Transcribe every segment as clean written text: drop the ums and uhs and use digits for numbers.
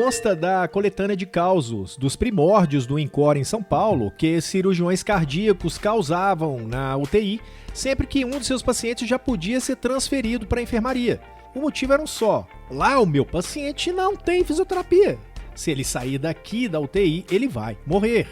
consta da coletânea de causos dos primórdios do INCOR em São Paulo que cirurgiões cardíacos causavam na UTI sempre que um de seus pacientes já podia ser transferido para a enfermaria. O motivo era um só: lá o meu paciente não tem fisioterapia. Se ele sair daqui da UTI, ele vai morrer.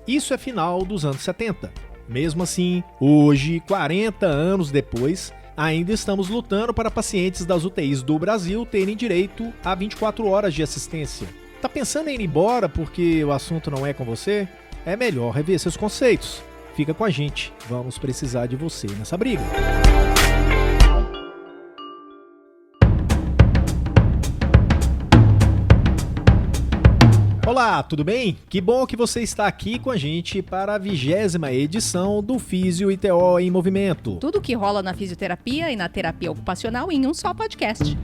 Isso é final dos anos 70. Mesmo assim, hoje, 40 anos depois, ainda estamos lutando para pacientes das UTIs do Brasil terem direito a 24 horas de assistência. Tá pensando em ir embora porque o assunto não é com você? É melhor rever seus conceitos. Fica com a gente, vamos precisar de você nessa briga. Olá, tudo bem? Que bom que você está aqui com a gente para a 20ª edição do Físio ITO em Movimento. Tudo que rola na fisioterapia e na terapia ocupacional em um só podcast.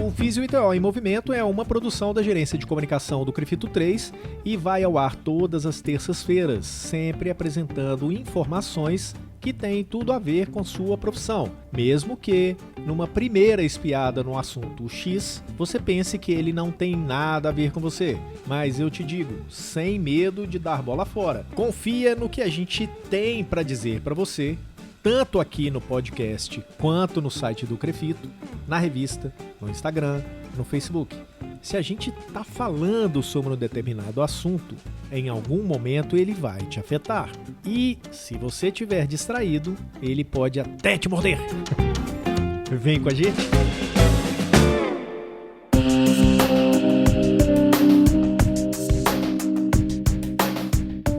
O Físio ITO em Movimento é uma produção da Gerência de Comunicação do CREFITO 3 e vai ao ar todas as terças-feiras, sempre apresentando informações que têm tudo a ver com sua profissão, mesmo que, numa primeira espiada no assunto X, você pense que ele não tem nada a ver com você. Mas eu te digo, sem medo de dar bola fora. Confia no que a gente tem para dizer para você, tanto aqui no podcast quanto no site do CREFITO, na revista, no Instagram, no Facebook. Se a gente tá falando sobre um determinado assunto, em algum momento ele vai te afetar. E se você estiver distraído, ele pode até te morder. Vem com a gente.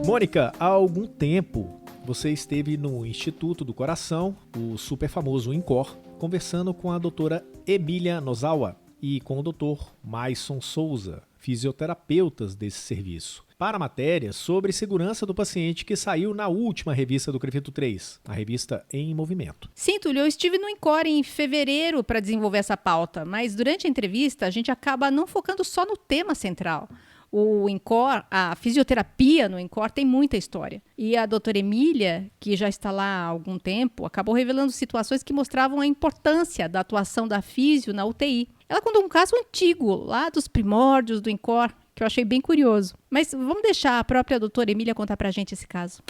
Mônica, há algum tempo você esteve no Instituto do Coração, o super famoso INCOR, conversando com a doutora Emília Nozawa e com o doutor Maison Souza, fisioterapeutas desse serviço, para a matéria sobre segurança do paciente que saiu na última revista do CREFITO 3, a revista Em Movimento. Sim, Túlio, eu estive no INCOR em fevereiro para desenvolver essa pauta, mas durante a entrevista a gente acaba não focando só no tema central. O INCOR, a fisioterapia no INCOR tem muita história. E a doutora Emília, que já está lá há algum tempo, acabou revelando situações que mostravam a importância da atuação da fisio na UTI. Ela contou um caso antigo, lá dos primórdios do INCOR, que eu achei bem curioso. Mas vamos deixar a própria doutora Emília contar pra gente esse caso.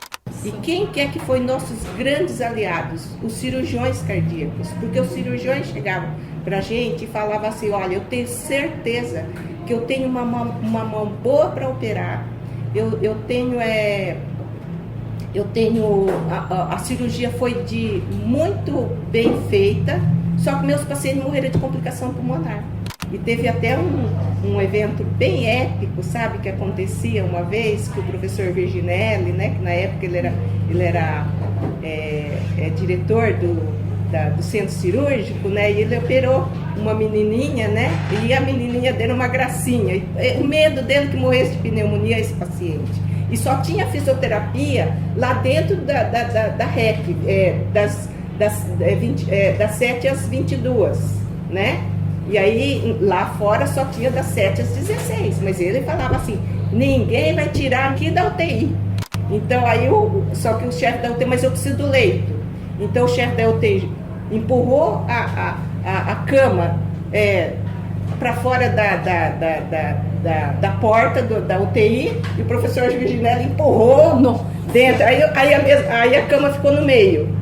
E quem é que foi nossos grandes aliados? Os cirurgiões cardíacos. Porque os cirurgiões chegavam pra gente e falavam assim: olha, eu tenho certeza que eu tenho uma mão boa para operar, a cirurgia foi muito bem feita, só que meus pacientes morreram de complicação pulmonar. E teve até um evento bem épico, sabe, que acontecia uma vez, que o professor Virginelli, né, que na época ele era diretor do centro cirúrgico, né, e ele operou uma menininha, né, e a menininha deu uma gracinha. E o medo dele que morresse de pneumonia esse paciente. E só tinha fisioterapia lá dentro da REC, das 7 às 22, né? E aí lá fora só tinha das 7 às 16, mas ele falava assim: ninguém vai tirar aqui da UTI. Então aí só que o chefe da UTI, mas eu preciso do leito. Então o chefe da UTI empurrou a cama para fora da porta da UTI, e o professor Virginelli empurrou dentro. Aí a cama ficou no meio,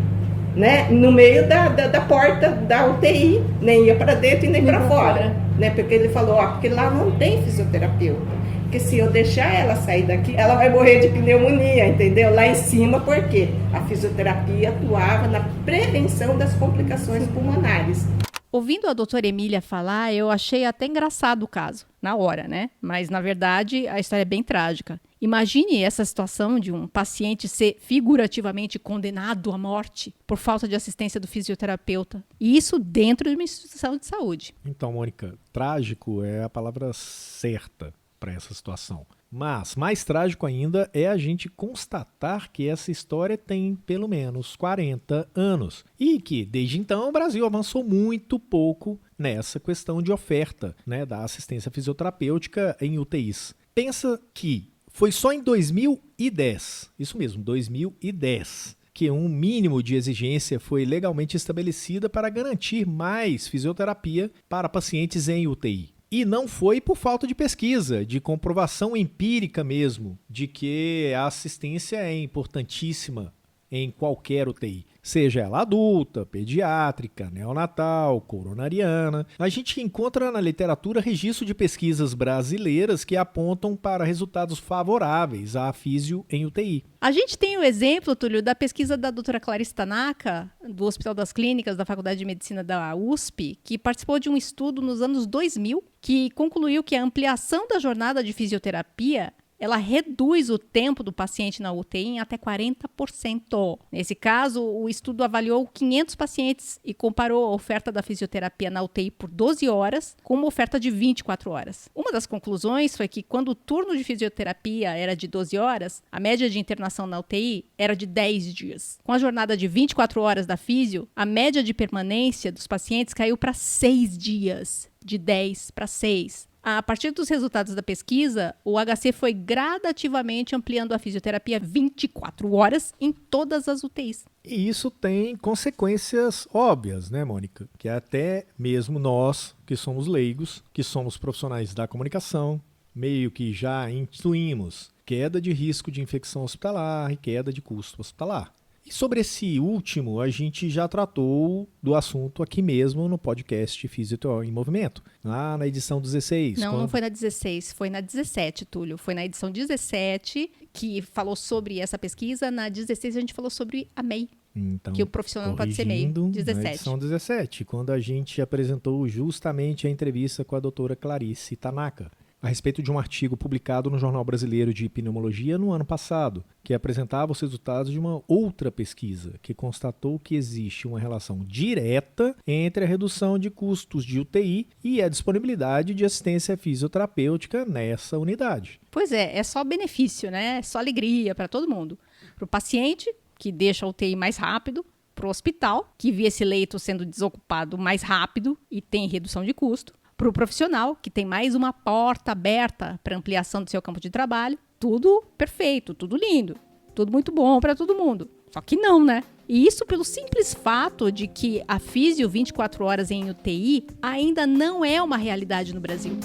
né? No meio da porta da UTI, nem ia para dentro e nem para fora, né? Porque ele falou: porque lá não tem fisioterapeuta. Porque se eu deixar ela sair daqui, ela vai morrer de pneumonia, entendeu? Lá em cima, porque a fisioterapia atuava na prevenção das complicações pulmonares. Ouvindo a doutora Emília falar, eu achei até engraçado o caso, na hora, né? Mas, na verdade, a história é bem trágica. Imagine essa situação de um paciente ser figurativamente condenado à morte por falta de assistência do fisioterapeuta. E isso dentro de uma instituição de saúde. Então, Mônica, trágico é a palavra certa para essa situação. Mas mais trágico ainda é a gente constatar que essa história tem pelo menos 40 anos e que desde então o Brasil avançou muito pouco nessa questão de oferta, né, da assistência fisioterapêutica em UTIs. Pensa que foi só em 2010, isso mesmo, 2010, que um mínimo de exigência foi legalmente estabelecida para garantir mais fisioterapia para pacientes em UTI. E não foi por falta de pesquisa, de comprovação empírica mesmo, de que a assistência é importantíssima em qualquer UTI. Seja ela adulta, pediátrica, neonatal, coronariana. A gente encontra na literatura registro de pesquisas brasileiras que apontam para resultados favoráveis à físio em UTI. A gente tem o exemplo, Túlio, da pesquisa da doutora Clarice Tanaka, do Hospital das Clínicas da Faculdade de Medicina da USP, que participou de um estudo nos anos 2000, que concluiu que a ampliação da jornada de fisioterapia ela reduz o tempo do paciente na UTI em até 40%. Nesse caso, o estudo avaliou 500 pacientes e comparou a oferta da fisioterapia na UTI por 12 horas com uma oferta de 24 horas. Uma das conclusões foi que quando o turno de fisioterapia era de 12 horas, a média de internação na UTI era de 10 dias. Com a jornada de 24 horas da físio, a média de permanência dos pacientes caiu para 6 dias, de 10 para 6. A partir dos resultados da pesquisa, o HC foi gradativamente ampliando a fisioterapia 24 horas em todas as UTIs. E isso tem consequências óbvias, né, Mônica? Que até mesmo nós, que somos leigos, que somos profissionais da comunicação, meio que já intuímos queda de risco de infecção hospitalar e queda de custo hospitalar. E sobre esse último, a gente já tratou do assunto aqui mesmo no podcast Físio em Movimento, lá na edição 16. Não foi na 16, foi na 17, Túlio. Foi na edição 17 que falou sobre essa pesquisa, na 16 a gente falou sobre a MEI. Então, que o profissional não pode ser MEI. 17. Na edição 17, quando a gente apresentou justamente a entrevista com a doutora Clarice Tanaka, a respeito de um artigo publicado no Jornal Brasileiro de Pneumologia no ano passado, que apresentava os resultados de uma outra pesquisa, que constatou que existe uma relação direta entre a redução de custos de UTI e a disponibilidade de assistência fisioterapêutica nessa unidade. Pois é só benefício, né? É só alegria para todo mundo. Para o paciente, que deixa a UTI mais rápido, para o hospital, que vê esse leito sendo desocupado mais rápido e tem redução de custo, para o profissional, que tem mais uma porta aberta para ampliação do seu campo de trabalho. Tudo perfeito, tudo lindo, tudo muito bom para todo mundo. Só que não, né? E isso pelo simples fato de que a físio 24 horas em UTI ainda não é uma realidade no Brasil.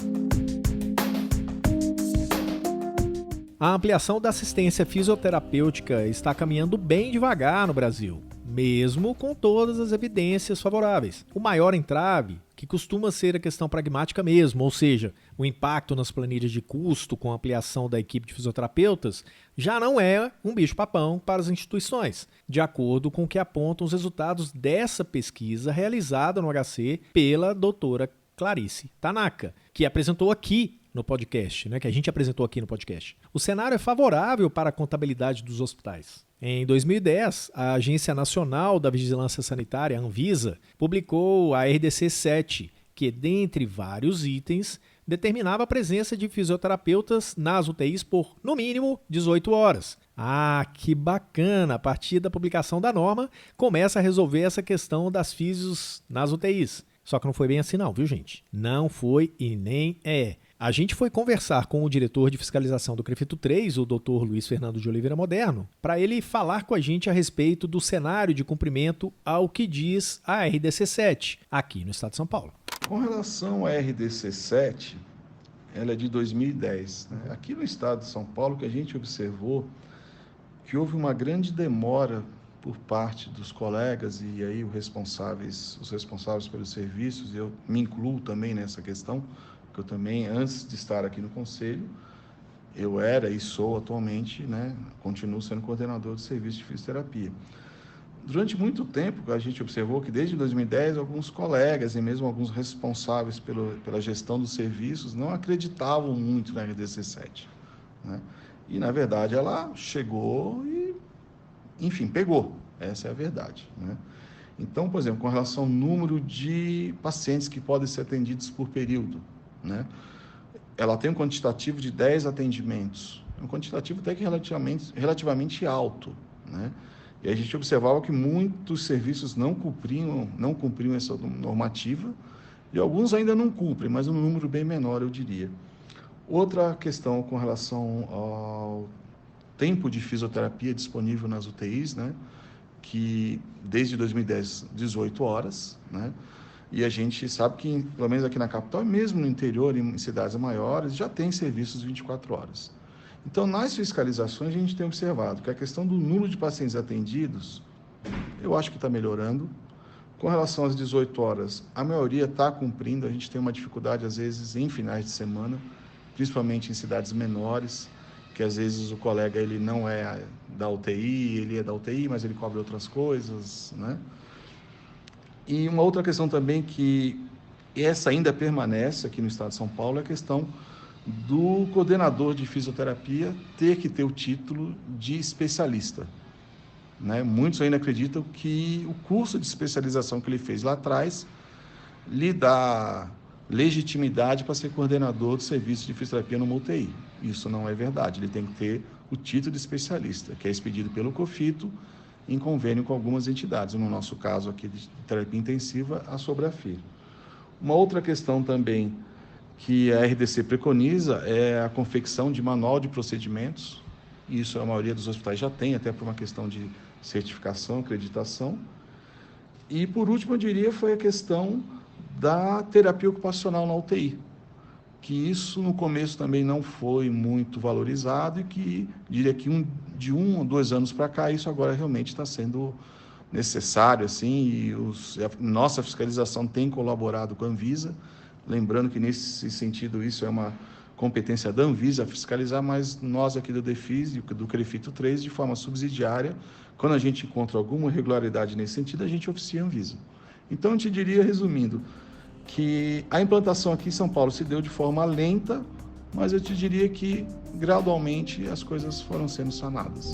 A ampliação da assistência fisioterapêutica está caminhando bem devagar no Brasil, mesmo com todas as evidências favoráveis. O maior entrave, que costuma ser a questão pragmática mesmo, ou seja, o impacto nas planilhas de custo com a ampliação da equipe de fisioterapeutas, já não é um bicho-papão para as instituições, de acordo com o que apontam os resultados dessa pesquisa realizada no HC pela doutora Clarice Tanaka, que apresentou aqui no podcast, né, que a gente apresentou aqui no podcast. O cenário é favorável para a contabilidade dos hospitais. Em 2010, a Agência Nacional da Vigilância Sanitária, Anvisa, publicou a RDC 7, que, dentre vários itens, determinava a presença de fisioterapeutas nas UTIs por, no mínimo, 18 horas. Ah, que bacana! A partir da publicação da norma, começa a resolver essa questão das físios nas UTIs. Só que não foi bem assim não, viu, gente? Não foi e nem é. A gente foi conversar com o diretor de fiscalização do CREFITO 3, o Dr. Luiz Fernando de Oliveira Moderno, para ele falar com a gente a respeito do cenário de cumprimento ao que diz a RDC 7, aqui no estado de São Paulo. Com relação à RDC 7, ela é de 2010. Né? Aqui no estado de São Paulo, que a gente observou que houve uma grande demora por parte dos colegas e aí os responsáveis pelos serviços, e eu me incluo também nessa questão, eu também, antes de estar aqui no Conselho, eu era e sou atualmente, né, continuo sendo coordenador do serviço de fisioterapia. Durante muito tempo, a gente observou que desde 2010, alguns colegas e mesmo alguns responsáveis pela gestão dos serviços não acreditavam muito na RDC 7. Né? E, na verdade, ela chegou e, enfim, pegou. Essa é a verdade. Né? Então, por exemplo, com relação ao número de pacientes que podem ser atendidos por período, né? Ela tem um quantitativo de 10 atendimentos, um quantitativo até que relativamente alto, né? E a gente observava que muitos serviços não cumpriam essa normativa, e alguns ainda não cumprem, mas um número bem menor, eu diria. Outra questão com relação ao tempo de fisioterapia disponível nas UTIs, né? Que desde 2010, 18 horas, né? E a gente sabe que, pelo menos aqui na capital, e mesmo no interior, em cidades maiores, já tem serviços 24 horas. Então, nas fiscalizações, a gente tem observado que a questão do número de pacientes atendidos, eu acho que está melhorando. Com relação às 18 horas, a maioria está cumprindo, a gente tem uma dificuldade, às vezes, em finais de semana, principalmente em cidades menores, que às vezes o colega ele não é da UTI, ele é da UTI, mas ele cobre outras coisas, né? E uma outra questão também que essa ainda permanece aqui no estado de São Paulo é a questão do coordenador de fisioterapia ter que ter o título de especialista, né? Muitos ainda acreditam que o curso de especialização que ele fez lá atrás lhe dá legitimidade para ser coordenador do serviço de fisioterapia numa UTI. Isso não é verdade. Ele tem que ter o título de especialista, que é expedido pelo COFITO em convênio com algumas entidades. No nosso caso aqui de terapia intensiva, a Sobrafir. Uma outra questão também que a RDC preconiza é a confecção de manual de procedimentos. Isso a maioria dos hospitais já tem, até por uma questão de certificação, acreditação. E, por último, eu diria, foi a questão da terapia ocupacional na UTI, que isso no começo também não foi muito valorizado e que, diria que de 1 ou 2 anos para cá, isso agora realmente está sendo necessário, assim, e nossa fiscalização tem colaborado com a Anvisa, lembrando que, nesse sentido, isso é uma competência da Anvisa fiscalizar, mas nós aqui do DEFIS e do CREFITO 3, de forma subsidiária, quando a gente encontra alguma irregularidade nesse sentido, a gente oficia a Anvisa. Então, eu te diria, resumindo, que a implantação aqui em São Paulo se deu de forma lenta, mas eu te diria que, gradualmente, as coisas foram sendo sanadas.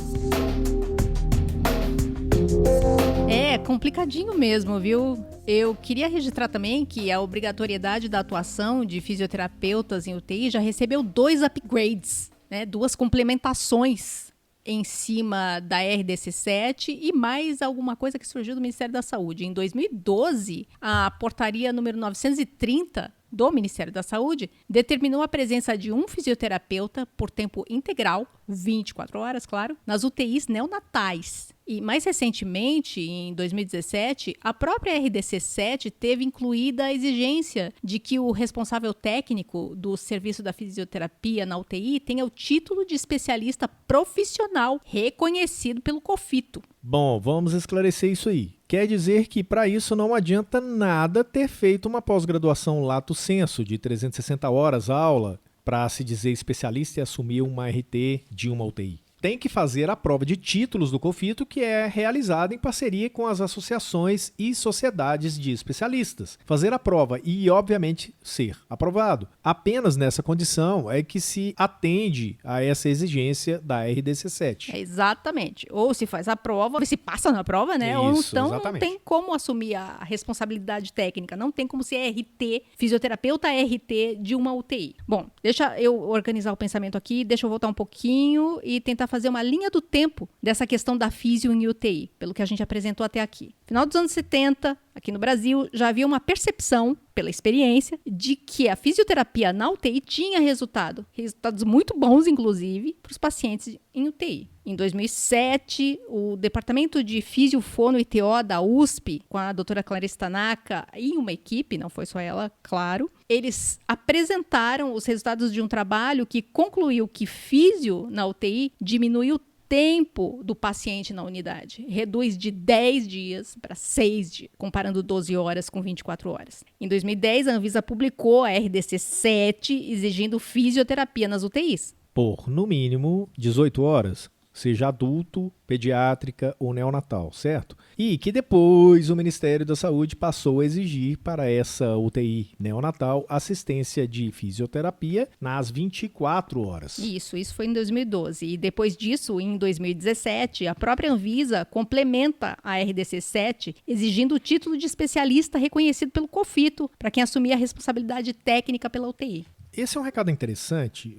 É complicadinho mesmo, viu? Eu queria registrar também que a obrigatoriedade da atuação de fisioterapeutas em UTI já recebeu 2 upgrades, né? 2 complementações em cima da RDC7 e mais alguma coisa que surgiu do Ministério da Saúde. Em 2012, a portaria número 930 do Ministério da Saúde determinou a presença de um fisioterapeuta por tempo integral, 24 horas, claro, nas UTIs neonatais. E mais recentemente, em 2017, a própria RDC7 teve incluída a exigência de que o responsável técnico do serviço da fisioterapia na UTI tenha o título de especialista profissional reconhecido pelo COFITO. Bom, vamos esclarecer isso aí. Quer dizer que para isso não adianta nada ter feito uma pós-graduação lato sensu de 360 horas aula para se dizer especialista e assumir uma RT de uma UTI. Tem que fazer a prova de títulos do COFITO, que é realizada em parceria com as associações e sociedades de especialistas. Fazer a prova e, obviamente, ser aprovado. Apenas nessa condição é que se atende a essa exigência da RDC7. É exatamente. Ou se faz a prova, ou se passa na prova, né? Ou então exatamente. Não tem como assumir a responsabilidade técnica, não tem como ser RT, fisioterapeuta RT de uma UTI. Bom, deixa eu organizar o pensamento aqui, deixa eu voltar um pouquinho e tentar fazer uma linha do tempo dessa questão da físio em UTI, pelo que a gente apresentou até aqui. Final dos anos 70, aqui no Brasil, já havia uma percepção, pela experiência, de que a fisioterapia na UTI tinha resultados muito bons, inclusive, para os pacientes em UTI. Em 2007, o Departamento de Fisiofono e TO da USP, com a doutora Clarice Tanaka e uma equipe, não foi só ela, claro, eles apresentaram os resultados de um trabalho que concluiu que físio na UTI diminuiu o tempo do paciente na unidade. Reduz de 10 dias para 6 dias, comparando 12 horas com 24 horas. Em 2010, a Anvisa publicou a RDC7 exigindo fisioterapia nas UTIs. Por, no mínimo, 18 horas, seja adulto, pediátrica ou neonatal, certo? E que depois o Ministério da Saúde passou a exigir para essa UTI neonatal assistência de fisioterapia nas 24 horas. Isso foi em 2012. E depois disso, em 2017, a própria Anvisa complementa a RDC7 exigindo o título de especialista reconhecido pelo COFITO para quem assumir a responsabilidade técnica pela UTI. Esse é um recado interessante.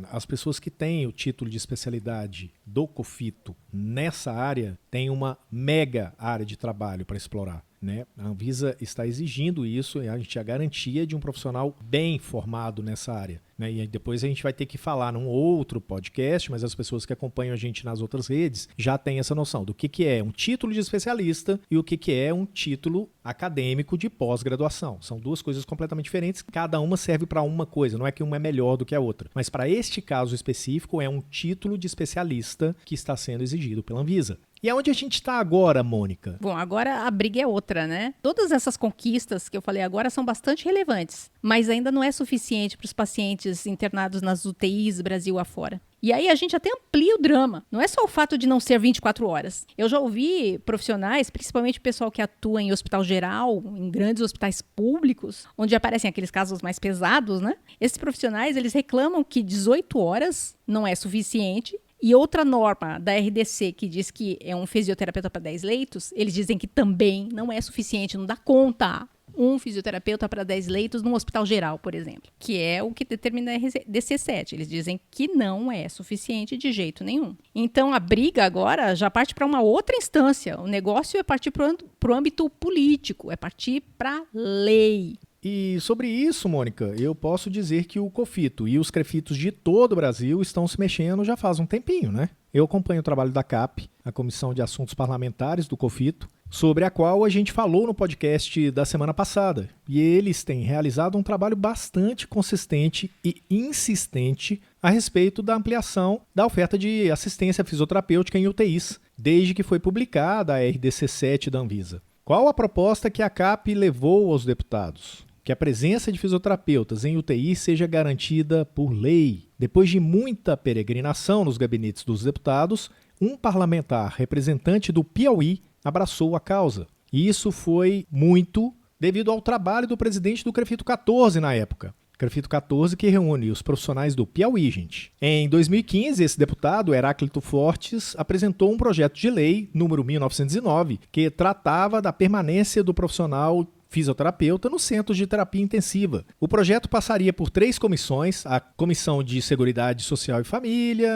As pessoas que têm o título de especialidade do COFITO nessa área têm uma mega área de trabalho para explorar. né? A Anvisa está exigindo isso, a gente a garantia de um profissional bem formado nessa área, né? E depois a gente vai ter que falar num outro podcast, mas as pessoas que acompanham a gente nas outras redes já têm essa noção do que é um título de especialista e o que é um título acadêmico de pós-graduação. São duas coisas completamente diferentes, cada uma serve para uma coisa, não é que uma é melhor do que a outra. Mas para este caso específico é um título de especialista que está sendo exigido pela Anvisa. E aonde a gente está agora, Mônica? Bom, agora a briga é outra, né? Todas essas conquistas que eu falei agora são bastante relevantes, mas ainda não é suficiente para os pacientes internados nas UTIs Brasil afora. E aí a gente até amplia o drama. Não é só o fato de não ser 24 horas. Eu já ouvi profissionais, principalmente o pessoal que atua em hospital geral, em grandes hospitais públicos, onde aparecem aqueles casos mais pesados, né? Esses profissionais, eles reclamam que 18 horas não é suficiente. E outra norma da RDC que diz que é um fisioterapeuta para 10 leitos, eles dizem que também não é suficiente, não dá conta um fisioterapeuta para 10 leitos num hospital geral, por exemplo, que é o que determina a RDC7. Eles dizem que não é suficiente de jeito nenhum. Então, a briga agora já parte para uma outra instância. O negócio é partir para o âmbito político, é partir para lei. E sobre isso, Mônica, eu posso dizer que o COFITO e os CREFITOS de todo o Brasil estão se mexendo já faz um tempinho, né? Eu acompanho o trabalho da CAP, a Comissão de Assuntos Parlamentares do COFITO, sobre a qual a gente falou no podcast da semana passada. E eles têm realizado um trabalho bastante consistente e insistente a respeito da ampliação da oferta de assistência fisioterapêutica em UTIs, desde que foi publicada a RDC7 da Anvisa. Qual a proposta que a CAP levou aos deputados? Que a presença de fisioterapeutas em UTI seja garantida por lei. Depois de muita peregrinação nos gabinetes dos deputados, um parlamentar representante do Piauí abraçou a causa. E isso foi muito devido ao trabalho do presidente do CREFITO 14 na época. CREFITO 14 que reúne os profissionais do Piauí, gente. Em 2015, esse deputado, Heráclito Fortes, apresentou um projeto de lei, número 1909, que tratava da permanência do profissional fisioterapeuta nos centros de terapia intensiva. O projeto passaria por 3 comissões: a Comissão de Seguridade Social e Família,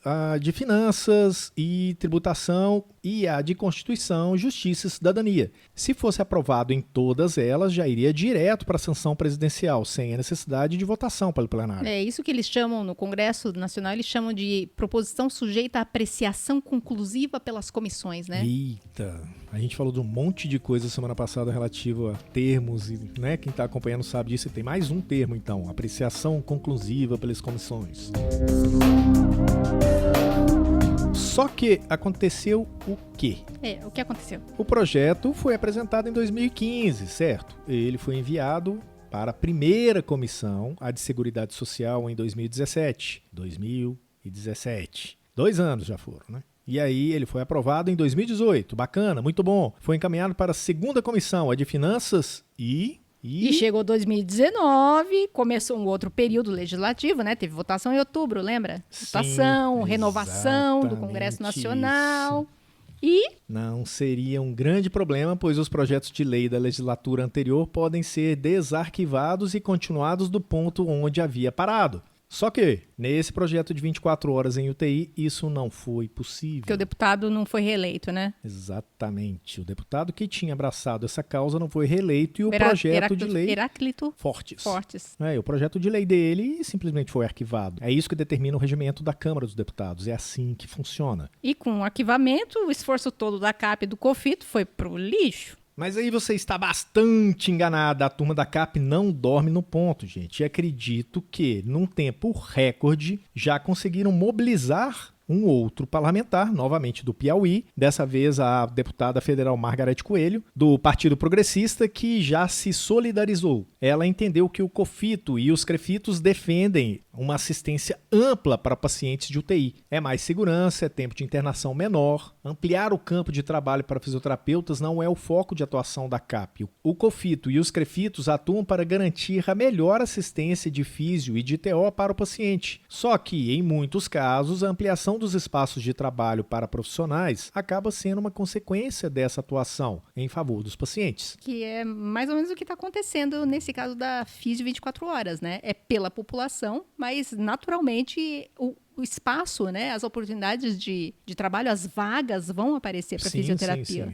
a de Finanças e Tributação e a de Constituição, Justiça e Cidadania. Se fosse aprovado em todas elas, já iria direto para a sanção presidencial, sem a necessidade de votação pelo plenário. É isso que eles chamam, no Congresso Nacional, eles chamam de proposição sujeita à apreciação conclusiva pelas comissões, né? Eita, a gente falou de um monte de coisa semana passada relativo a termos, e, né, quem está acompanhando sabe disso, e tem mais um termo então, apreciação conclusiva pelas comissões. Só que aconteceu o quê? O que aconteceu? O projeto foi apresentado em 2015, certo? Ele foi enviado para a primeira comissão, a de Seguridade Social, em 2017. 2 anos já foram, né? E aí ele foi aprovado em 2018. Bacana, muito bom. Foi encaminhado para a segunda comissão, a de Finanças E chegou 2019, começou um outro período legislativo, né? Teve votação em outubro, lembra? Votação, renovação do Congresso Nacional. E não seria um grande problema, pois os projetos de lei da legislatura anterior podem ser desarquivados e continuados do ponto onde havia parado. Só que, nesse projeto de 24 horas em UTI, isso não foi possível. Porque o deputado não foi reeleito, né? Exatamente. O deputado que tinha abraçado essa causa não foi reeleito e o projeto de lei... Heráclito Fortes. O projeto de lei dele simplesmente foi arquivado. É isso que determina o regimento da Câmara dos Deputados. É assim que funciona. E com o arquivamento, o esforço todo da CAP e do COFITO foi pro lixo. Mas aí você está bastante enganada. A turma da CAP não dorme no ponto, gente. E acredito que, num tempo recorde, já conseguiram mobilizar um outro parlamentar, novamente do Piauí, dessa vez a deputada federal Margarete Coelho, do Partido Progressista, que já se solidarizou. Ela entendeu que o COFITO e os CREFITOS defendem uma assistência ampla para pacientes de UTI. É mais segurança, é tempo de internação menor. Ampliar o campo de trabalho para fisioterapeutas não é o foco de atuação da CAP. O COFITO e os CREFITOS atuam para garantir a melhor assistência de físio e de TO para o paciente. Só que, em muitos casos, a ampliação dos espaços de trabalho para profissionais acaba sendo uma consequência dessa atuação em favor dos pacientes. Que é mais ou menos o que está acontecendo nesse caso da Físio 24 horas, né? É pela população, mas naturalmente o espaço, né, as oportunidades de trabalho, as vagas vão aparecer para fisioterapia,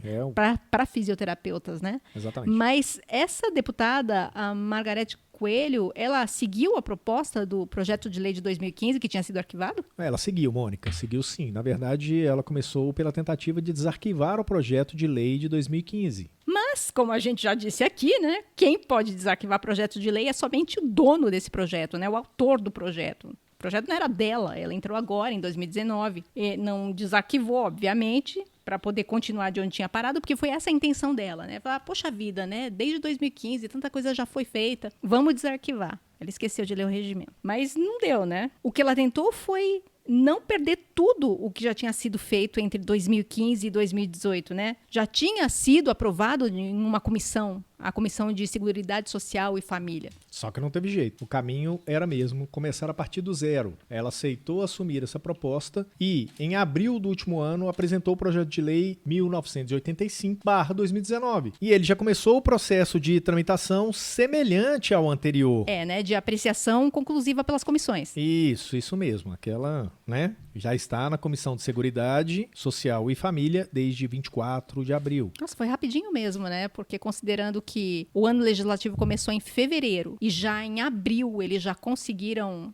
para fisioterapeutas, né? Exatamente. Mas essa deputada, a Margarete Coelho, ela seguiu a proposta do projeto de lei de 2015 que tinha sido arquivado? Ela seguiu, Mônica, seguiu sim. Na verdade, ela começou pela tentativa de desarquivar o projeto de lei de 2015. Mas, como a gente já disse aqui, né, quem pode desarquivar projeto de lei é somente o dono desse projeto, né, o autor do projeto. O projeto não era dela, ela entrou agora, em 2019. E não desarquivou, obviamente, para poder continuar de onde tinha parado, porque foi essa a intenção dela, né? Falar, poxa vida, né? Desde 2015, tanta coisa já foi feita, vamos desarquivar. Ela esqueceu de ler o regimento. Mas não deu, né? O que ela tentou foi não perder tudo o que já tinha sido feito entre 2015 e 2018, né? Já tinha sido aprovado em uma comissão, a Comissão de Seguridade Social e Família. Só que não teve jeito. O caminho era mesmo começar a partir do zero. Ela aceitou assumir essa proposta e, em abril do último ano, apresentou o projeto de lei 1985/2019. E ele já começou o processo de tramitação semelhante ao anterior. Né? De apreciação conclusiva pelas comissões. Isso mesmo. Aquela, né? Já está na Comissão de Seguridade Social e Família desde 24 de abril. Nossa, foi rapidinho mesmo, né? Porque considerando que o ano legislativo começou em fevereiro e já em abril eles já conseguiram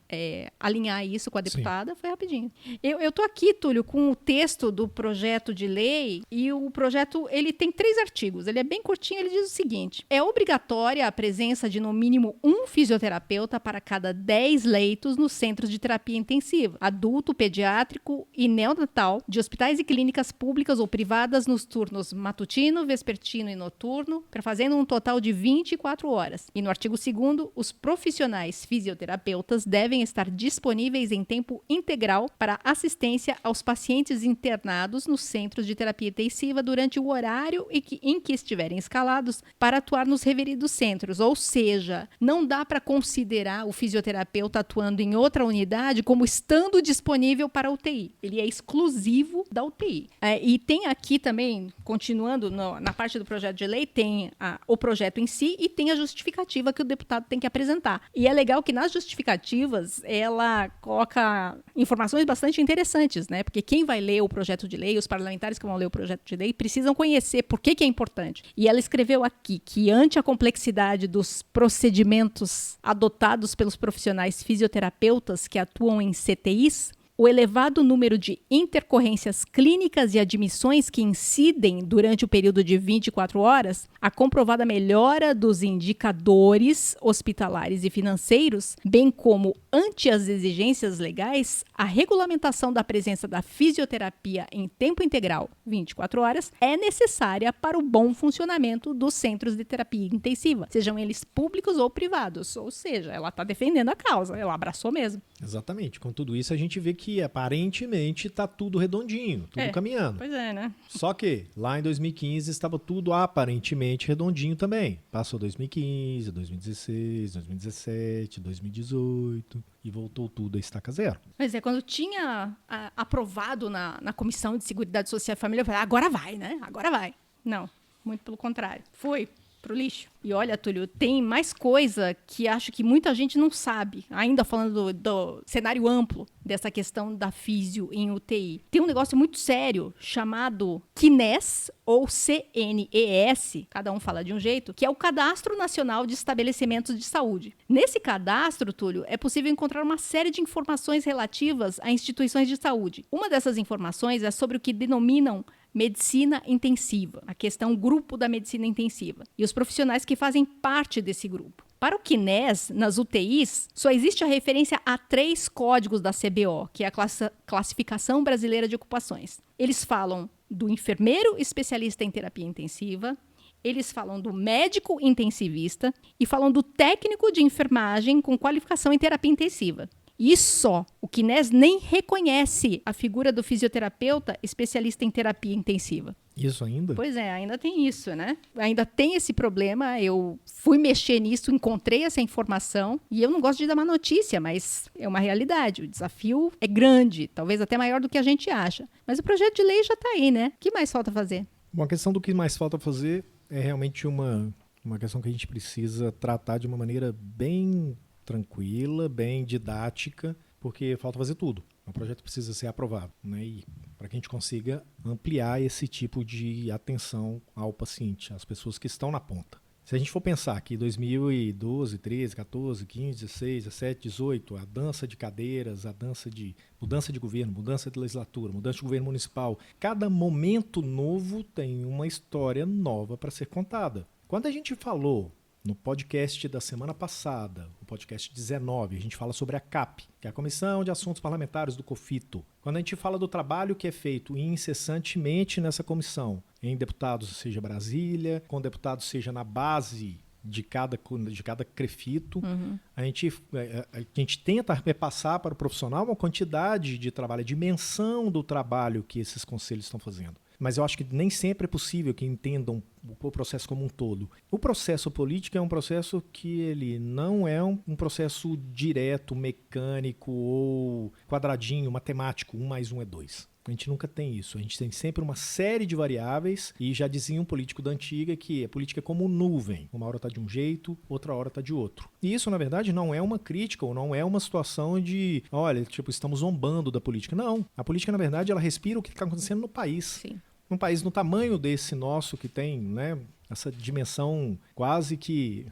alinhar isso com a deputada, foi rapidinho. Eu tô aqui, Túlio, com o texto do projeto de lei e o projeto, ele tem 3 artigos, ele é bem curtinho, ele diz o seguinte: é obrigatória a presença de no mínimo um fisioterapeuta para cada 10 leitos nos centros de terapia intensiva, adulto, pediátrico e neonatal, de hospitais e clínicas públicas ou privadas nos turnos matutino, vespertino e noturno, fazendo um total de 24 horas. E no artigo 2º, os profissionais fisioterapeutas devem estar disponíveis em tempo integral para assistência aos pacientes internados nos centros de terapia intensiva durante o horário em que estiverem escalados para atuar nos referidos centros. Ou seja, não dá para considerar o fisioterapeuta atuando em outra unidade como estando disponível para a UTI. Ele é exclusivo da UTI. E tem aqui também, continuando na parte do projeto de lei, tem o projeto em si e tem a justificativa que o deputado tem que apresentar. E é legal que nas justificativas ela coloca informações bastante interessantes, né? Porque quem vai ler o projeto de lei, os parlamentares que vão ler o projeto de lei, precisam conhecer por que é importante. E ela escreveu aqui que, ante a complexidade dos procedimentos adotados pelos profissionais fisioterapeutas que atuam em CTIs, o elevado número de intercorrências clínicas e admissões que incidem durante o período de 24 horas, a comprovada melhora dos indicadores hospitalares e financeiros, bem como ante as exigências legais, a regulamentação da presença da fisioterapia em tempo integral, 24 horas, é necessária para o bom funcionamento dos centros de terapia intensiva, sejam eles públicos ou privados. Ou seja, ela está defendendo a causa, ela abraçou mesmo. Exatamente. Com tudo isso, a gente vê que aparentemente está tudo redondinho, tudo caminhando. Pois é, né? Só que lá em 2015 estava tudo aparentemente redondinho também. Passou 2015, 2016, 2017, 2018 e voltou tudo a estaca zero. Pois é, quando tinha aprovado na Comissão de Seguridade Social e Família, eu falei, agora vai, né? Agora vai. Não, muito pelo contrário. Foi pro lixo. E olha, Túlio, tem mais coisa que acho que muita gente não sabe, ainda falando do cenário amplo dessa questão da físio em UTI. Tem um negócio muito sério chamado CNES ou CNES, cada um fala de um jeito, que é o Cadastro Nacional de Estabelecimentos de Saúde. Nesse cadastro, Túlio, é possível encontrar uma série de informações relativas a instituições de saúde. Uma dessas informações é sobre o que denominam medicina intensiva, a questão grupo da medicina intensiva, e os profissionais que fazem parte desse grupo. Para o CNES, nas UTIs, só existe a referência a 3 códigos da CBO, que é a Classificação Brasileira de Ocupações. Eles falam do enfermeiro especialista em terapia intensiva, eles falam do médico intensivista e falam do técnico de enfermagem com qualificação em terapia intensiva. E só, o CNES nem reconhece a figura do fisioterapeuta especialista em terapia intensiva. Isso ainda? Pois é, ainda tem isso, né? Ainda tem esse problema, eu fui mexer nisso, encontrei essa informação, e eu não gosto de dar uma notícia, mas é uma realidade, o desafio é grande, talvez até maior do que a gente acha. Mas o projeto de lei já está aí, né? O que mais falta fazer? Bom, a questão do que mais falta fazer é realmente uma questão que a gente precisa tratar de uma maneira bem tranquila, bem didática, porque falta fazer tudo. O projeto precisa ser aprovado, né? E para que a gente consiga ampliar esse tipo de atenção ao paciente, às pessoas que estão na ponta. Se a gente for pensar que 2012, 13, 14, 15, 16, 17, 18, a dança de cadeiras, a dança de mudança de governo, mudança de legislatura, mudança de governo municipal, cada momento novo tem uma história nova para ser contada. Quando a gente falou no podcast da semana passada, o podcast 19, a gente fala sobre a CAP, que é a Comissão de Assuntos Parlamentares do COFITO. Quando a gente fala do trabalho que é feito incessantemente nessa comissão, em deputados seja Brasília, com deputados seja na base de cada CREFITO, a gente tenta repassar para o profissional uma quantidade de trabalho, a dimensão do trabalho que esses conselhos estão fazendo. Mas eu acho que nem sempre é possível que entendam o processo como um todo. O processo político é um processo que ele não é um processo direto, mecânico ou quadradinho, matemático, 1 mais 1 é 2. A gente nunca tem isso. A gente tem sempre uma série de variáveis e já dizia um político da antiga que a política é como nuvem. Uma hora está de um jeito, outra hora está de outro. E isso, na verdade, não é uma crítica ou não é uma situação de, olha, tipo, estamos zombando da política. Não. A política, na verdade, ela respira o que está acontecendo no país. Sim. Um país no tamanho desse nosso, que tem, né, essa dimensão quase que...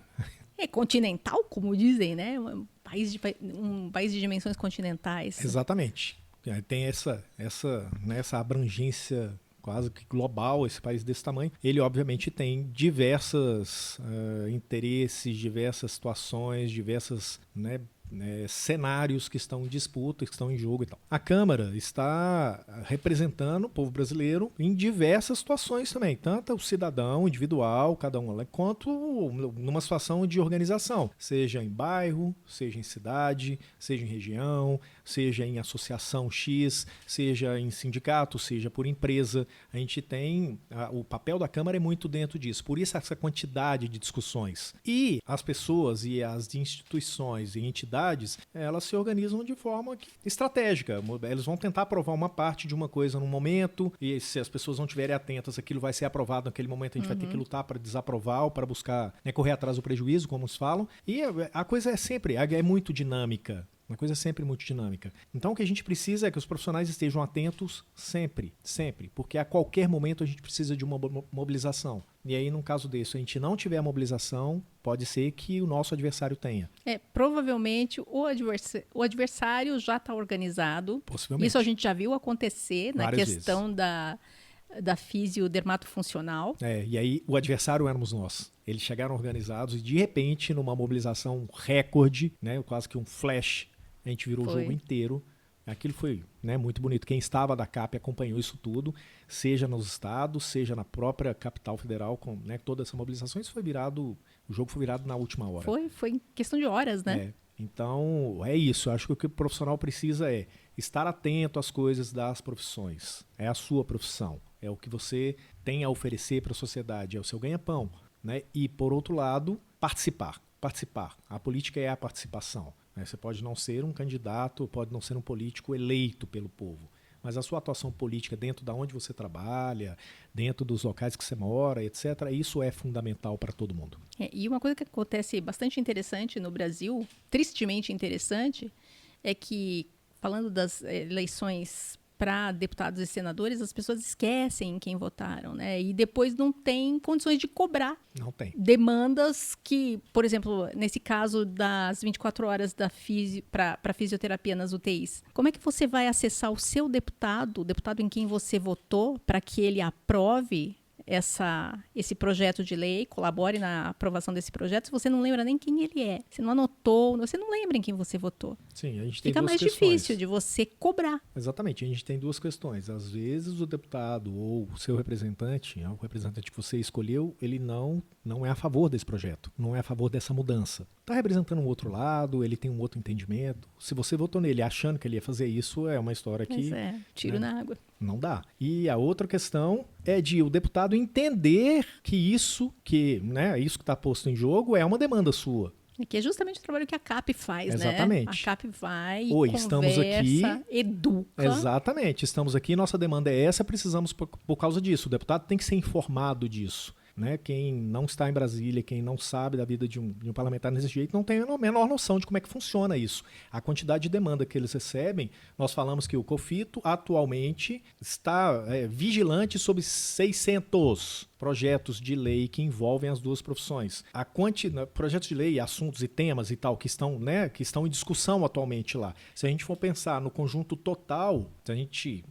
É continental, como dizem, né? Um país de dimensões continentais. Exatamente. Tem essa abrangência quase que global, esse país desse tamanho. Ele, obviamente, tem diversos interesses, diversas situações, diversas... cenários que estão em disputa, que estão em jogo e tal. A Câmara está representando o povo brasileiro em diversas situações também, tanto o cidadão individual, cada um, quanto numa situação de organização, seja em bairro, seja em cidade, seja em região, seja em associação X, seja em sindicato, seja por empresa. A gente tem... o papel da Câmara é muito dentro disso, por isso essa quantidade de discussões. E as pessoas e as instituições e entidades, elas se organizam de forma estratégica. Eles vão tentar aprovar uma parte de uma coisa num momento, e se as pessoas não estiverem atentas, aquilo vai ser aprovado naquele momento, a gente vai ter que lutar para desaprovar ou para buscar, correr atrás do prejuízo, como se falam. E a coisa é muito dinâmica. Uma coisa sempre muito dinâmica. Então o que a gente precisa é que os profissionais estejam atentos sempre, porque a qualquer momento a gente precisa de uma mobilização. E aí, num caso desse, se a gente não tiver a mobilização, pode ser que o nosso adversário tenha. Provavelmente o adversário já está organizado. Possivelmente. Isso a gente já viu acontecer na Várias questão da fisiodermatofuncional. E aí o adversário éramos nós. Eles chegaram organizados e, de repente, numa mobilização recorde, quase que um flash, a gente virou o jogo inteiro. Aquilo foi muito bonito. Quem estava da CAP acompanhou isso tudo, seja nos estados, seja na própria capital federal, com toda essa mobilização. Isso o jogo foi virado na última hora. Foi em questão de horas, né? Então, é isso. Eu acho que o que o profissional precisa é estar atento às coisas das profissões. É a sua profissão. É o que você tem a oferecer para a sociedade. É o seu ganha-pão. E, por outro lado, participar. A política é a participação. Você pode não ser um candidato, pode não ser um político eleito pelo povo, mas a sua atuação política dentro de onde você trabalha, dentro dos locais que você mora, etc., isso é fundamental para todo mundo. E uma coisa que acontece bastante interessante no Brasil, tristemente interessante, é que, falando das eleições para deputados e senadores, as pessoas esquecem em quem votaram, E depois não tem condições de cobrar. Não tem. Demandas que, por exemplo, nesse caso das 24 horas para fisioterapia nas UTIs, como é que você vai acessar o seu deputado, o deputado em quem você votou, para que ele aprove esse projeto de lei, colabore na aprovação desse projeto, se você não lembra nem quem ele é, você não anotou, você não lembra em quem você votou. Sim, a gente tem Fica duas mais questões. difícil de você cobrar. Exatamente, a gente tem duas questões. Às vezes o deputado ou o seu representante, o representante que você escolheu, ele não é a favor desse projeto, não é a favor dessa mudança. Está representando um outro lado, ele tem um outro entendimento. Se você votou nele achando que ele ia fazer isso, é uma história que... tiro na água. Não dá. E a outra questão é de o deputado entender que isso que está posto em jogo é uma demanda sua. Que é justamente o trabalho que a CAP faz, Exatamente. A CAP vai, Oi, conversa, estamos aqui, educa. Exatamente. Estamos aqui, nossa demanda é essa, precisamos por causa disso. O deputado tem que ser informado disso. né? Quem não está em Brasília, quem não sabe da vida de um parlamentar nesse jeito, não tem a menor noção de como é que funciona isso. A quantidade de demanda que eles recebem, nós falamos que o COFITO atualmente está vigilante sobre 600 projetos de lei que envolvem as duas profissões. Projetos de lei, assuntos e temas e tal, que estão em discussão atualmente lá. Se a gente for pensar no conjunto total, a gente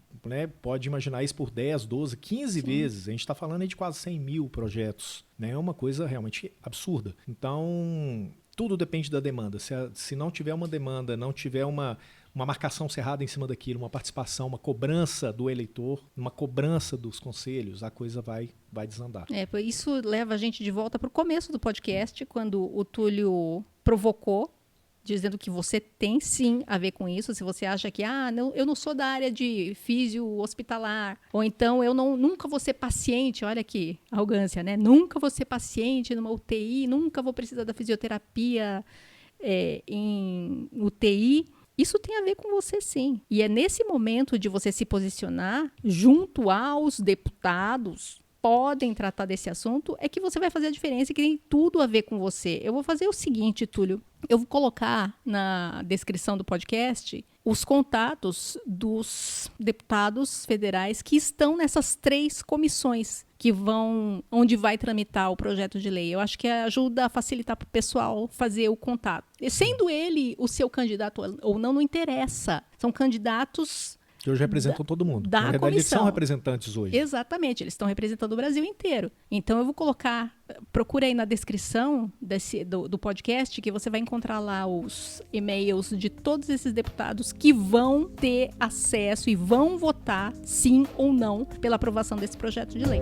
pode imaginar isso por 10, 12, 15 vezes. A gente está falando aí de quase 100 mil projetos. É uma coisa realmente absurda. Então, tudo depende da demanda. Se não tiver uma demanda, não tiver uma marcação cerrada em cima daquilo, uma participação, uma cobrança do eleitor, uma cobrança dos conselhos, a coisa vai desandar. Isso leva a gente de volta para o começo do podcast, quando o Túlio provocou, dizendo que você tem sim a ver com isso. Se você acha que eu não sou da área de físio hospitalar, ou então eu nunca vou ser paciente, olha aqui, arrogância, né? Nunca vou ser paciente numa UTI, nunca vou precisar da fisioterapia em UTI. Isso tem a ver com você, sim. E é nesse momento de você se posicionar junto aos deputados podem tratar desse assunto, é que você vai fazer a diferença e que tem tudo a ver com você. Eu vou fazer o seguinte, Túlio. Eu vou colocar na descrição do podcast os contatos dos deputados federais que estão nessas 3 comissões onde vai tramitar o projeto de lei. Eu acho que ajuda a facilitar para o pessoal fazer o contato. E sendo ele o seu candidato ou não interessa. São candidatos que hoje representam todo mundo. Na verdade, eles são representantes hoje. Exatamente, eles estão representando o Brasil inteiro. Então, eu vou colocar, procura aí na descrição do podcast, que você vai encontrar lá os e-mails de todos esses deputados que vão ter acesso e vão votar, sim ou não, pela aprovação desse projeto de lei.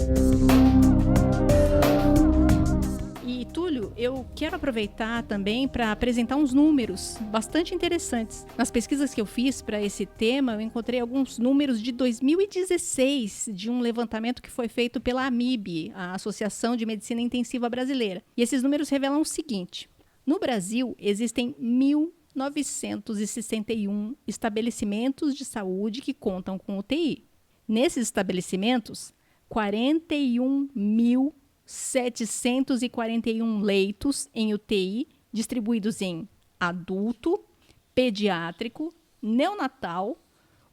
E, Túlio, eu quero aproveitar também para apresentar uns números bastante interessantes. Nas pesquisas que eu fiz para esse tema, eu encontrei alguns números de 2016, de um levantamento que foi feito pela AMIB, a Associação de Medicina Intensiva Brasileira. E esses números revelam o seguinte: no Brasil, existem 1.961 estabelecimentos de saúde que contam com UTI. Nesses estabelecimentos, 41.741 leitos em UTI, distribuídos em adulto, pediátrico, neonatal,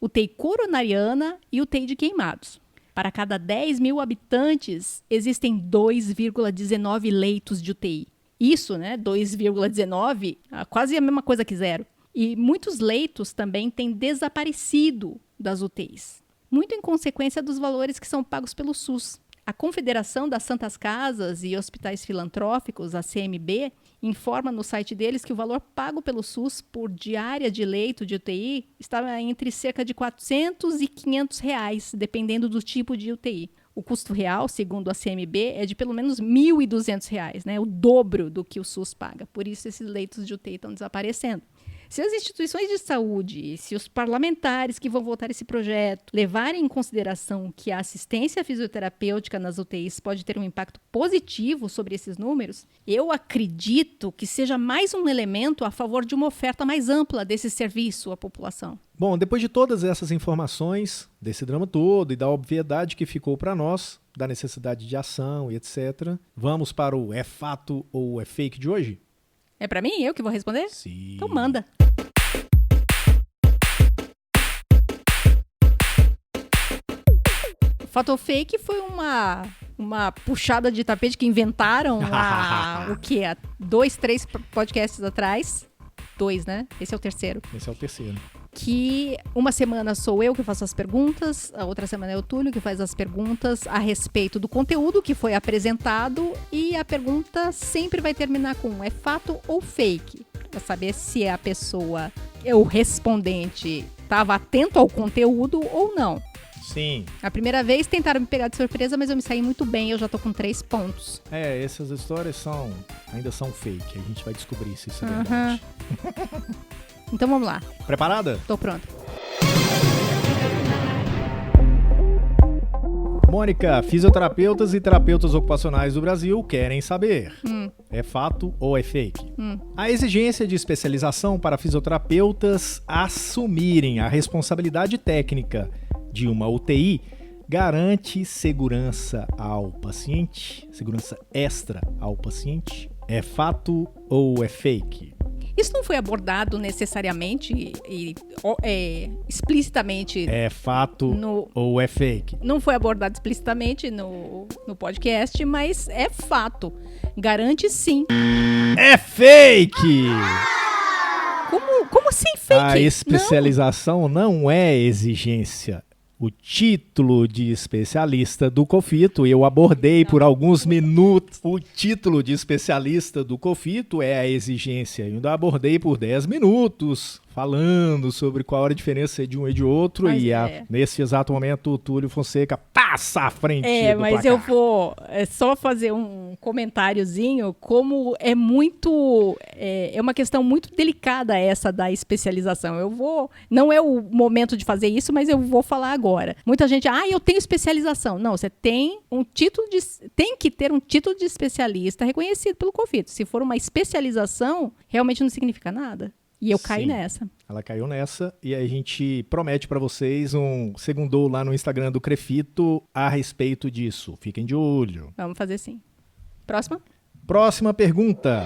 UTI coronariana e UTI de queimados. Para cada 10 mil habitantes, existem 2,19 leitos de UTI. Isso, 2,19, quase a mesma coisa que zero. E muitos leitos também têm desaparecido das UTIs, muito em consequência dos valores que são pagos pelo SUS. A Confederação das Santas Casas e Hospitais Filantrópicos, a CMB, informa no site deles que o valor pago pelo SUS por diária de leito de UTI está entre cerca de R$400 e R$500, dependendo do tipo de UTI. O custo real, segundo a CMB, é de pelo menos R$1.200, o dobro do que o SUS paga. Por isso, esses leitos de UTI estão desaparecendo. Se as instituições de saúde, se os parlamentares que vão votar esse projeto levarem em consideração que a assistência fisioterapêutica nas UTIs pode ter um impacto positivo sobre esses números, eu acredito que seja mais um elemento a favor de uma oferta mais ampla desse serviço à população. Bom, depois de todas essas informações, desse drama todo e da obviedade que ficou para nós, da necessidade de ação e etc., vamos para o é fato ou é fake de hoje? É pra mim? Eu que vou responder? Sim. Então manda. Fato ou fake foi uma puxada de tapete que inventaram há 2, 3 podcasts atrás. 2, né? Esse é o terceiro. Esse é o terceiro. Que uma semana sou eu que faço as perguntas, a outra semana é o Túlio que faz as perguntas a respeito do conteúdo que foi apresentado, e a pergunta sempre vai terminar com é fato ou fake, para saber se a pessoa, o respondente, estava atento ao conteúdo ou não. Sim. A primeira vez tentaram me pegar de surpresa, mas eu me saí muito bem, eu já tô com 3 pontos. Essas histórias ainda são fake, a gente vai descobrir se isso é verdade. Então vamos lá. Preparada? Tô pronta. Mônica, fisioterapeutas e terapeutas ocupacionais do Brasil querem saber. É fato ou é fake? A exigência de especialização para fisioterapeutas assumirem a responsabilidade técnica de uma UTI garante segurança ao paciente? Segurança extra ao paciente? É fato ou é fake? Isso não foi abordado necessariamente e explicitamente. É fato ou é fake? Não foi abordado explicitamente no podcast, mas é fato. Garante sim. É fake! Como assim fake? A especialização não é exigência. O título de especialista do COFITO, eu abordei por alguns minutos. O título de especialista do COFITO é a exigência. Eu ainda abordei por 10 minutos, falando sobre qual era a diferença de um e de outro. Mas nesse exato momento, o Túlio Fonseca passa à frente do mas placar. eu vou só fazer um comentáriozinho, como é muito... É uma questão muito delicada essa da especialização. Não é o momento de fazer isso, mas eu vou falar agora. Muita gente, eu tenho especialização. Não, você tem tem que ter um título de especialista reconhecido pelo COFITO. Se for uma especialização, realmente não significa nada. E eu caí nessa. Ela caiu nessa e a gente promete para vocês um segundou lá no Instagram do CREFITO a respeito disso. Fiquem de olho. Vamos fazer sim. Próxima pergunta.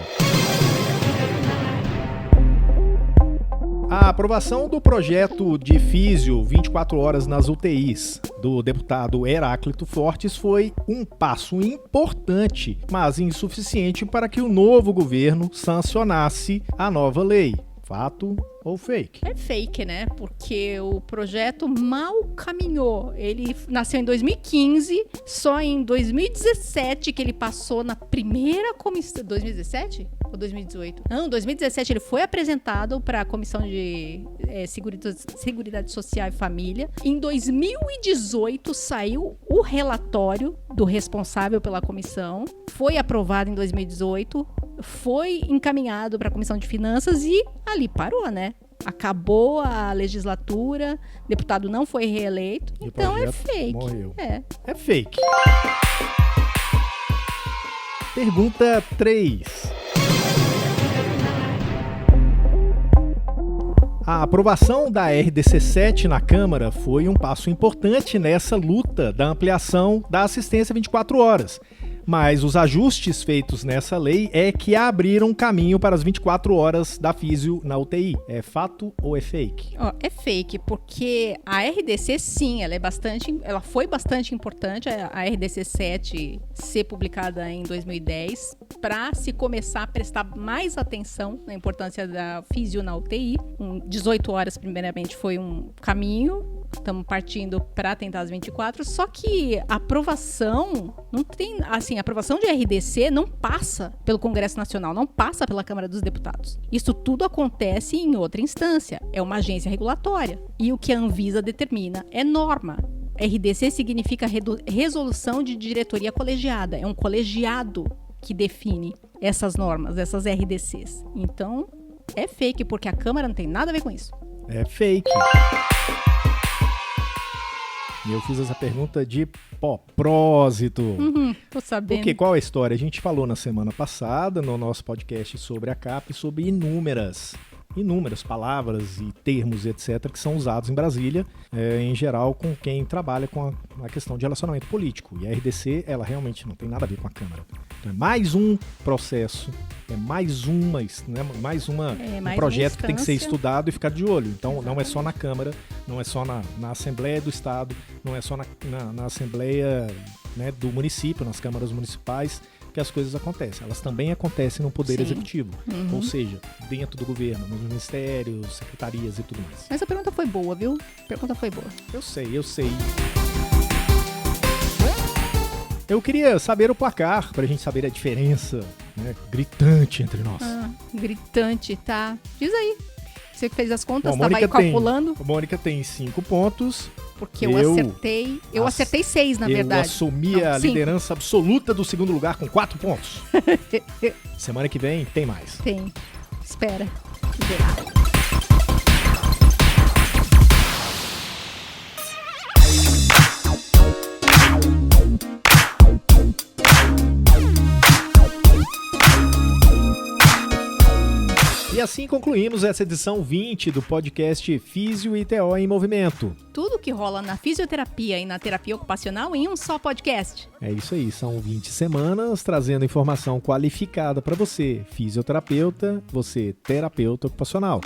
A aprovação do projeto de físio 24 horas nas UTIs do deputado Heráclito Fortes foi um passo importante, mas insuficiente para que o novo governo sancionasse a nova lei. Fato ou fake? É fake, né? Porque o projeto mal caminhou. Ele nasceu em 2015, só em 2017 que ele passou na primeira comissão... 2017 ou 2018? Não, 2017 ele foi apresentado para a Comissão de Seguridade Social e Família. Em 2018 saiu o relatório do responsável pela comissão. Foi aprovado em 2018. Foi encaminhado para a Comissão de Finanças e ali parou, né? Acabou a legislatura, o deputado não foi reeleito, então é fake. Morreu. É fake. Pergunta 3. A aprovação da RDC 7 na Câmara foi um passo importante nessa luta da ampliação da assistência 24 horas. Mas os ajustes feitos nessa lei é que abriram caminho para as 24 horas da físio na UTI. É fato ou é fake? É fake, porque a RDC, sim, ela foi bastante importante, a RDC 7 ser publicada em 2010, para se começar a prestar mais atenção na importância da físio na UTI. 18 horas, primeiramente, foi um caminho. Estamos partindo para tentar as 24, só que a aprovação não tem, assim, a aprovação de RDC não passa pelo Congresso Nacional, não passa pela Câmara dos Deputados. Isso tudo acontece em outra instância, é uma agência regulatória. E o que a Anvisa determina é norma. RDC significa resolução de diretoria colegiada, é um colegiado que define essas normas, essas RDCs. Então, é fake, porque a Câmara não tem nada a ver com isso. É fake. E eu fiz essa pergunta de propósito. Tô sabendo. Porque qual é a história? A gente falou na semana passada, no nosso podcast sobre a CAP, sobre inúmeras palavras e termos, etc., que são usados em Brasília, em geral, com quem trabalha com a questão de relacionamento político. E a RDC, ela realmente não tem nada a ver com a Câmara. Então, é mais um processo, um projeto que tem que ser estudado e ficar de olho. Então, exatamente. Não é só na Câmara, não é só na Assembleia do Estado, não é só na Assembleia, né, do município, nas câmaras municipais, que as coisas acontecem. Elas também acontecem no Poder Executivo. Ou seja, dentro do governo, nos ministérios, secretarias e tudo mais. Mas a pergunta foi boa, viu? A pergunta foi boa. Eu sei. Eu queria saber o placar, pra gente saber a diferença, né, gritante entre nós. Gritante, tá? Diz aí. Você que fez as contas, estava aí calculando. A Mônica tem 5 pontos. Porque eu acertei. Eu acertei 6, na verdade. Eu assumi a liderança absoluta do segundo lugar com 4 pontos. Semana que vem tem mais. Tem. Espera. E E assim concluímos essa edição 20 do podcast Físio e TO em Movimento. Tudo que rola na fisioterapia e na terapia ocupacional em um só podcast. É isso aí, são 20 semanas trazendo informação qualificada para você, fisioterapeuta, você terapeuta ocupacional.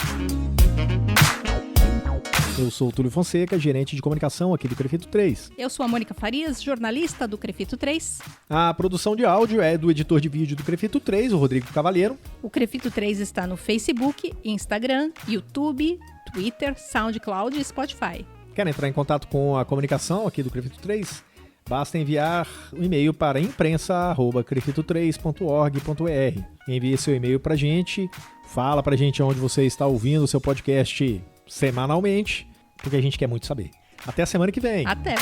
Eu sou o Túlio Fonseca, gerente de comunicação aqui do Crefito 3. Eu sou a Mônica Farias, jornalista do Crefito 3. A produção de áudio é do editor de vídeo do Crefito 3, o Rodrigo Cavalheiro. O Crefito 3 está no Facebook, Instagram, YouTube, Twitter, SoundCloud e Spotify. Quer entrar em contato com a comunicação aqui do Crefito 3? Basta enviar um e-mail para imprensa@crefito3.org.br. Envie seu e-mail para a gente, fala para a gente onde você está ouvindo o seu podcast semanalmente, porque a gente quer muito saber. Até a semana que vem. Até!